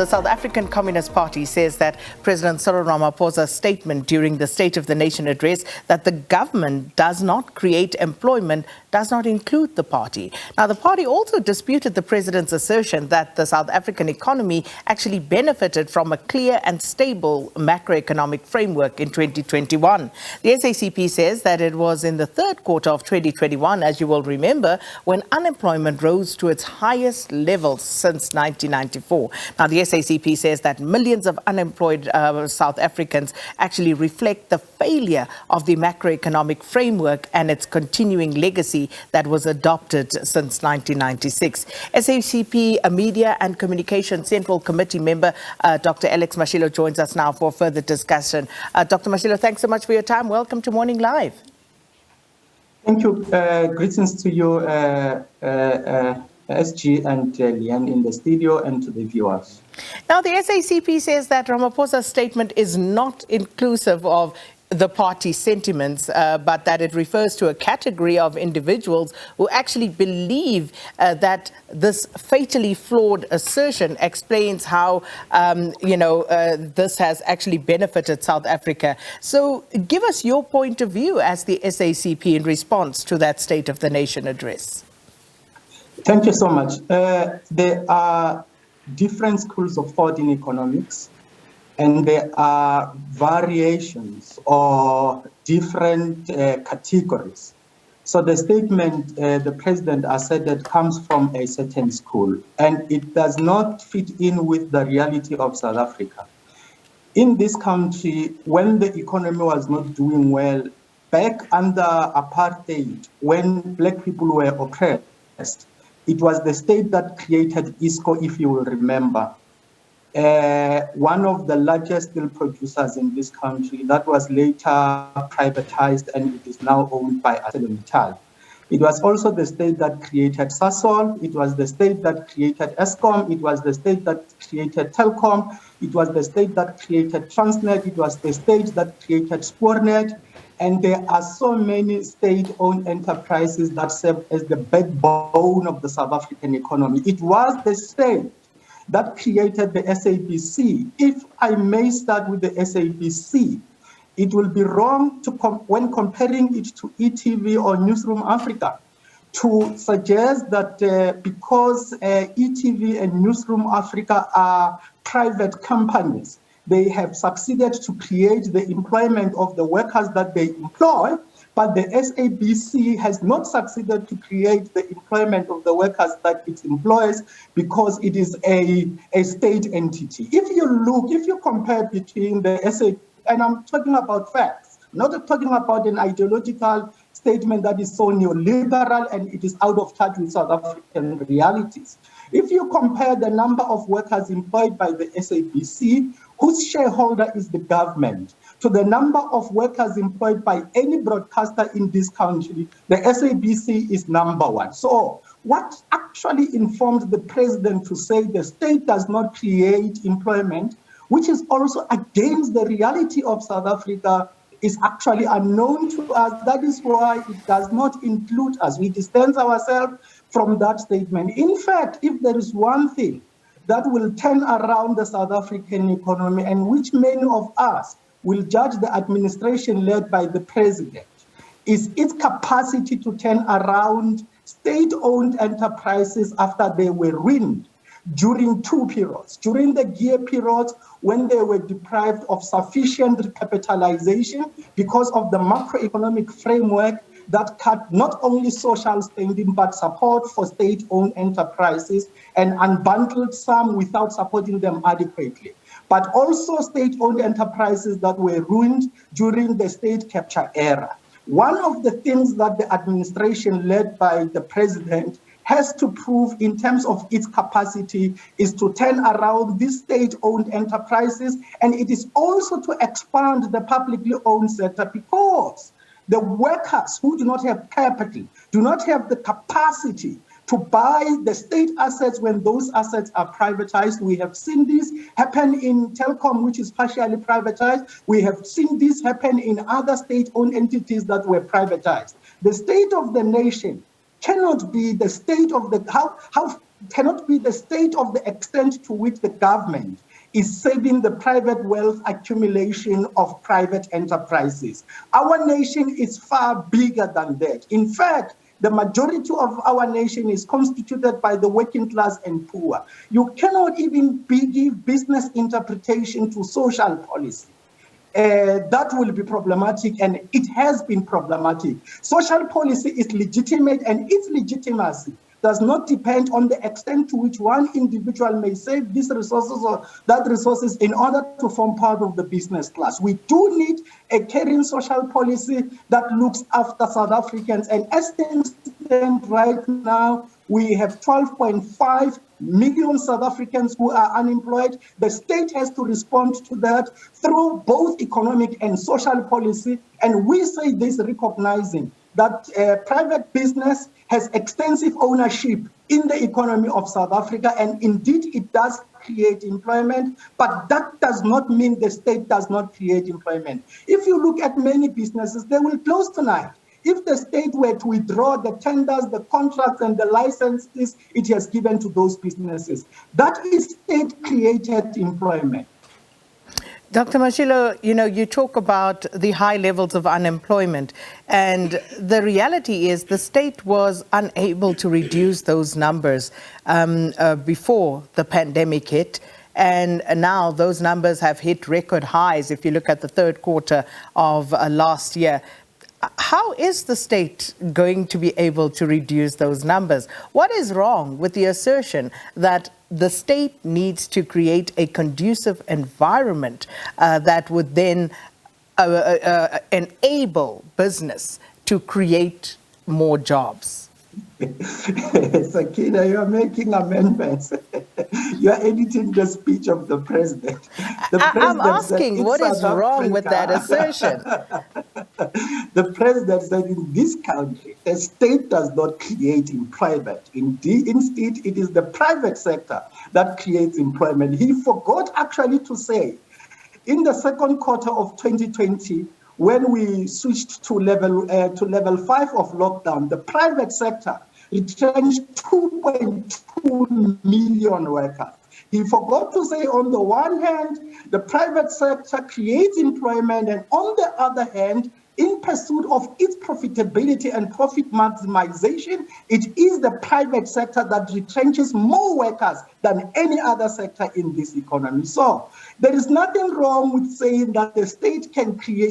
The South African Communist Party says that President Cyril Ramaphosa's statement during the State of the Nation address that the government does not create employment does not include the party. Now, the party also disputed the president's assertion that the South African economy actually benefited from a clear and stable macroeconomic framework in 2021. The SACP says that it was in the third quarter of 2021, as you will remember, when unemployment rose to its highest levels since 1994. Now, the SACP says that millions of unemployed South Africans actually reflect the failure of the macroeconomic framework and its continuing legacy that was adopted since 1996. SACP Media and Communication Central Committee member Dr. Alex Mashilo joins us now for further discussion. Dr. Mashilo, thanks so much for your time. Welcome to Morning Live. Thank you. Greetings to you, SG and Leanne in the studio, and to the viewers. Now, the SACP says that Ramaphosa's statement is not inclusive of the party's sentiments, but that it refers to a category of individuals who actually believe that this fatally flawed assertion explains how, this has actually benefited South Africa. So give us your point of view as the SACP in response to that State of the Nation address. Thank you so much. There are different schools of thought in economics, and there are variations or different categories. So the statement the president has said that comes from a certain school, and it does not fit in with the reality of South Africa. In this country, when the economy was not doing well, back under apartheid, when black people were oppressed, it was the state that created ISCO, if you will remember. One of the largest steel producers in this country that was later privatized, and it is now owned by ArcelorMittal. It was also the state that created Sasol. It was the state that created Eskom. It was the state that created Telkom. It was the state that created Transnet. It was the state that created Spoornet. And there are so many state-owned enterprises that serve as the backbone of the South African economy. It was the state that created the SABC. If I may start with the SABC, it will be wrong to when comparing it to ETV or Newsroom Africa to suggest that because ETV and Newsroom Africa are private companies, they have succeeded to create the employment of the workers that they employ, but the SABC has not succeeded to create the employment of the workers that it employs because it is a state entity. If you compare between the SABC, and I'm talking about facts, not talking about an ideological statement that is so neoliberal and it is out of touch with South African realities. If you compare the number of workers employed by the SABC, whose shareholder is the government, to the number of workers employed by any broadcaster in this country, the SABC is number one. So what actually informed the president to say the state does not create employment, which is also against the reality of South Africa, is actually unknown to us. That is why it does not include us. We distance ourselves from that statement. In fact, if there is one thing that will turn around the South African economy and which many of us will judge the administration led by the president, is its capacity to turn around state-owned enterprises after they were ruined during two periods. During the gear period, when they were deprived of sufficient capitalization because of the macroeconomic framework that cut not only social spending, but support for state-owned enterprises and unbundled some without supporting them adequately. But also state-owned enterprises that were ruined during the state capture era. One of the things that the administration led by the president has to prove in terms of its capacity is to turn around these state-owned enterprises, and it is also to expand the publicly owned sector, because the workers who do not have capital, do not have the capacity to buy the state assets when those assets are privatized. We have seen this happen in Telkom, which is partially privatized. We have seen this happen in other state-owned entities that were privatized. The state of the nation cannot be the state of the, how cannot be the state of the extent to which the government is saving the private wealth accumulation of private enterprises. Our nation is far bigger than that. In fact, the majority of our nation is constituted by the working class and poor. You cannot even give business interpretation to social policy. That will be problematic, and it has been problematic. Social policy is legitimate, and its legitimacy does not depend on the extent to which one individual may save these resources or that resources in order to form part of the business class. We do need a caring social policy that looks after South Africans, and as things stand right now, we have 12.5 million South Africans who are unemployed. The state has to respond to that through both economic and social policy. And we say this recognizing that private business has extensive ownership in the economy of South Africa, and indeed it does create employment, but that does not mean the state does not create employment. If you look at many businesses, they will close tonight. If the state were to withdraw the tenders, the contracts, and the licenses it has given to those businesses, that is state-created employment. Dr. Mashilo, you talk about the high levels of unemployment, and the reality is the state was unable to reduce those numbers before the pandemic hit. And now those numbers have hit record highs if you look at the third quarter of last year. How is the state going to be able to reduce those numbers? What is wrong with the assertion that the state needs to create a conducive environment that would then enable business to create more jobs? Sakina, you are making amendments. You are editing the speech of the president. I'm asking, what is wrong with that assertion? The president said in this country, the state does not create employment. Indeed, instead, it is the private sector that creates employment. He forgot actually to say, in the second quarter of 2020, when we switched to level 5 of lockdown, the private sector retrenched 2.2 million workers. He forgot to say, on the one hand, the private sector creates employment, and on the other hand, in pursuit of its profitability and profit maximization, it is the private sector that retrenches more workers than any other sector in this economy. So there is nothing wrong with saying that the state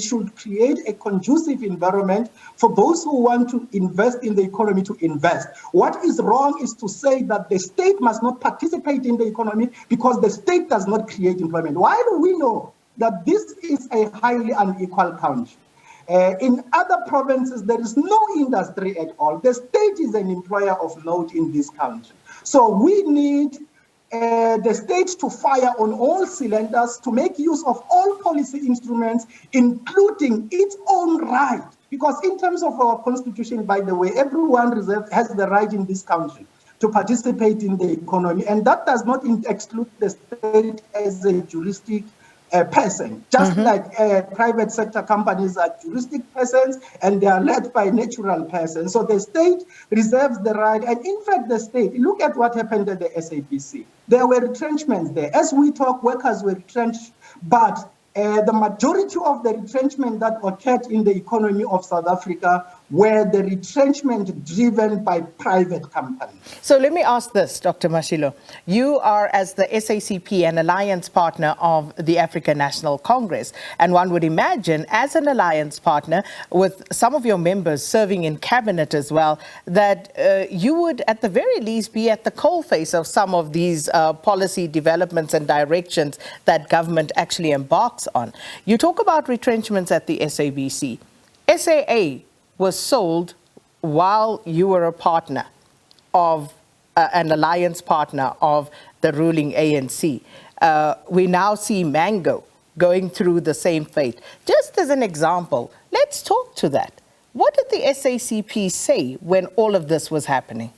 should create a conducive environment for those who want to invest in the economy to invest. What is wrong is to say that the state must not participate in the economy because the state does not create employment. Why do we know that this is a highly unequal country? In other provinces, there is no industry at all. The state is an employer of note in this country. So we need the state to fire on all cylinders, to make use of all policy instruments, including its own right. Because in terms of our constitution, by the way, everyone has the right in this country to participate in the economy. And that does not exclude the state as a juristic person, just like private sector companies are juristic persons and they are led by natural persons. So the state reserves the right. And in fact, the state, look at what happened at the SABC. There were retrenchments there. As we talk, workers were retrenched, but the majority of the retrenchment that occurred in the economy of South Africa were the retrenchment driven by private companies. So let me ask this, Dr. Mashilo. You are, as the SACP, an alliance partner of the African National Congress. And one would imagine, as an alliance partner, with some of your members serving in cabinet as well, that you would, at the very least, be at the coalface of some of these policy developments and directions that government actually embarks on. You talk about retrenchments at the SABC. SAA was sold while you were a partner of an alliance partner of the ruling ANC. We now see Mango going through the same fate. Just as an example, let's talk to that. What did the SACP say when all of this was happening?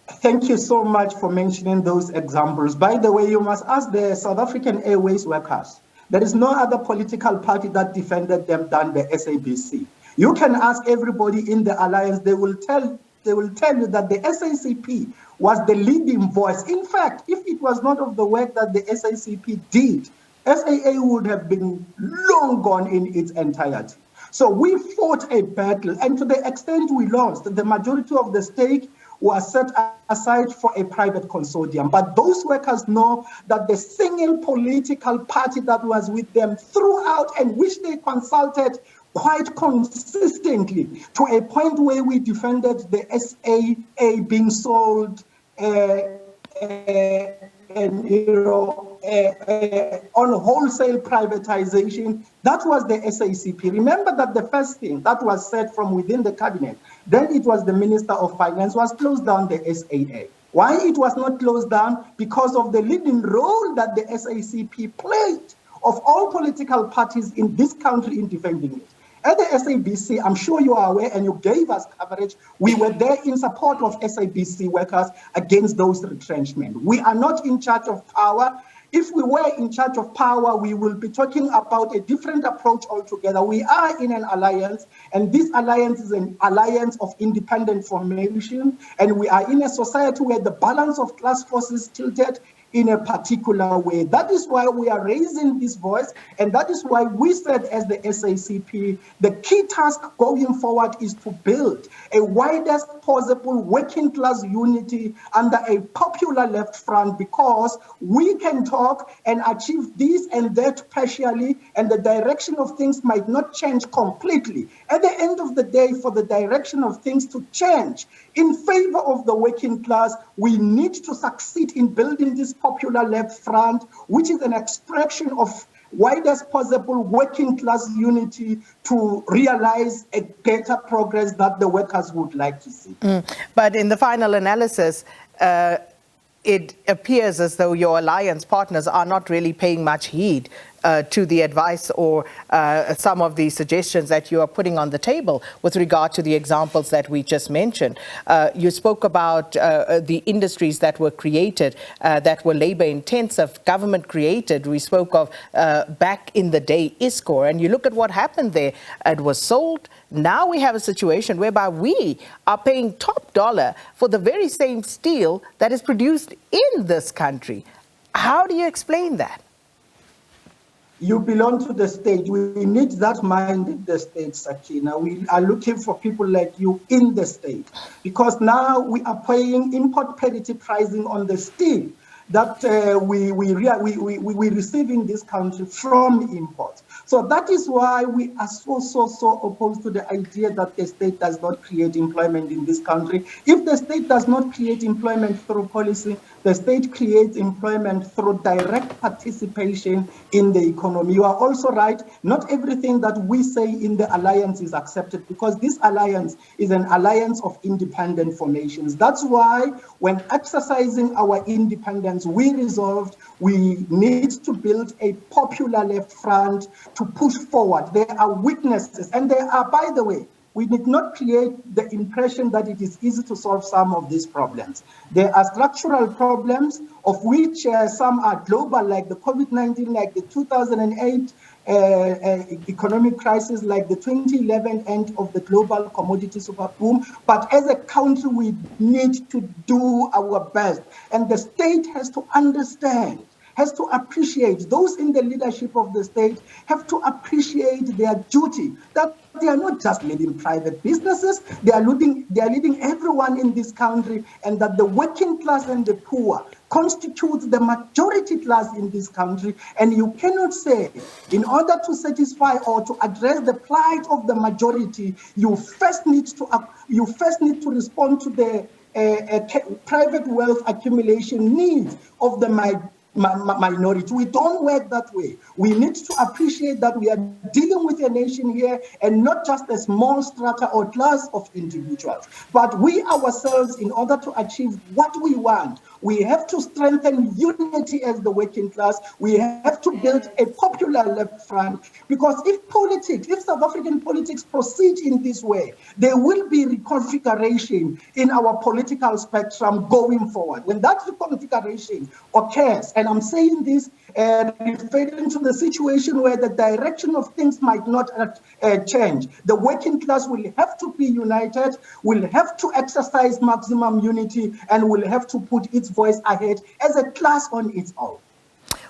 Thank you so much for mentioning those examples. By the way, you must ask the South African Airways workers. There is no other political party that defended them than the SABC. You can ask everybody in the alliance, they will tell they will tell you that the SACP was the leading voice. In fact, if it was not of the work that the SACP did, SAA would have been long gone in its entirety. So we fought a battle, and to the extent we lost, the majority of the stake was set aside for a private consortium. But those workers know that the single political party that was with them throughout, and which they consulted quite consistently, to a point where we defended the SAA being sold on wholesale privatization. That was the SACP. Remember that the first thing that was said from within the cabinet, then it was the Minister of Finance, was close down the SAA. Why it was not closed down? Because of the leading role that the SACP played of all political parties in this country in defending it. At the SABC, I'm sure you are aware, and you gave us coverage, we were there in support of SABC workers against those retrenchment. We are not in charge of power. If we were in charge of power, we will be talking about a different approach altogether. We are in an alliance, and this alliance is an alliance of independent formation, and we are in a society where the balance of class forces tilted in a particular way. That is why we are raising this voice, and that is why we said as the SACP, the key task going forward is to build a widest possible working class unity under a popular left front, because we can talk and achieve this and that partially, and the direction of things might not change completely. At the end of the day, for the direction of things to change in favor of the working class, we need to succeed in building this popular left front, which is an expression of widest possible working class unity to realize a better progress that the workers would like to see. But in the final analysis, it appears as though your alliance partners are not really paying much heed to the advice or some of the suggestions that you are putting on the table with regard to the examples that we just mentioned. You spoke about the industries that were created, that were labor intensive, government created. We spoke of back in the day ISCOR, and you look at what happened there. It was sold. Now we have a situation whereby we are paying top dollar for the very same steel that is produced in this country. How do you explain that? You belong to the state. We need that mind in the state, Sakina. We are looking for people like you in the state, because now we are paying import parity pricing on the steel that we receive in this country from imports. So that is why we are so opposed to the idea that the state does not create employment in this country. If the state does not create employment through policy, the state creates employment through direct participation in the economy. You are also right. Not everything that we say in the alliance is accepted, because this alliance is an alliance of independent formations. That's why when exercising our independence, we resolved we need to build a popular left front to push forward. There are weaknesses, and there are, by the way, we did not create the impression that it is easy to solve some of these problems. There are structural problems, of which some are global, like the COVID-19, like the 2008 economic crisis, like the 2011 end of the global commodity super boom. But as a country, we need to do our best. And the state has to understand, has to appreciate, those in the leadership of the state have to appreciate their duty, that they are not just leading private businesses, they are leading everyone in this country, and that the working class and the poor constitutes the majority class in this country. And you cannot say, in order to satisfy or to address the plight of the majority, you first need to respond to the private wealth accumulation needs of the minority. We don't work that way. We need to appreciate that we are dealing with a nation here, and not just a small strata or class of individuals. But we ourselves, in order to achieve what we want, we have to strengthen unity as the working class. We have to build a popular left front, because if South African politics proceed in this way, there will be reconfiguration in our political spectrum going forward. When that reconfiguration occurs, And I'm saying this referring to the situation where the direction of things might not change. The working class will have to be united, will have to exercise maximum unity, and will have to put its voice ahead as a class on its own.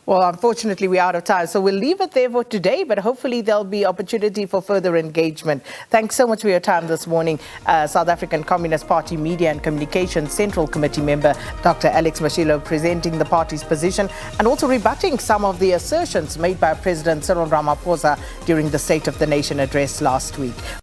Well, unfortunately, we're out of time, so we'll leave it there for today, but hopefully there'll be opportunity for further engagement. Thanks so much for your time this morning. South African Communist Party Media and Communications Central Committee member Dr. Alex Mashilo presenting the party's position and also rebutting some of the assertions made by President Cyril Ramaphosa during the State of the Nation address last week.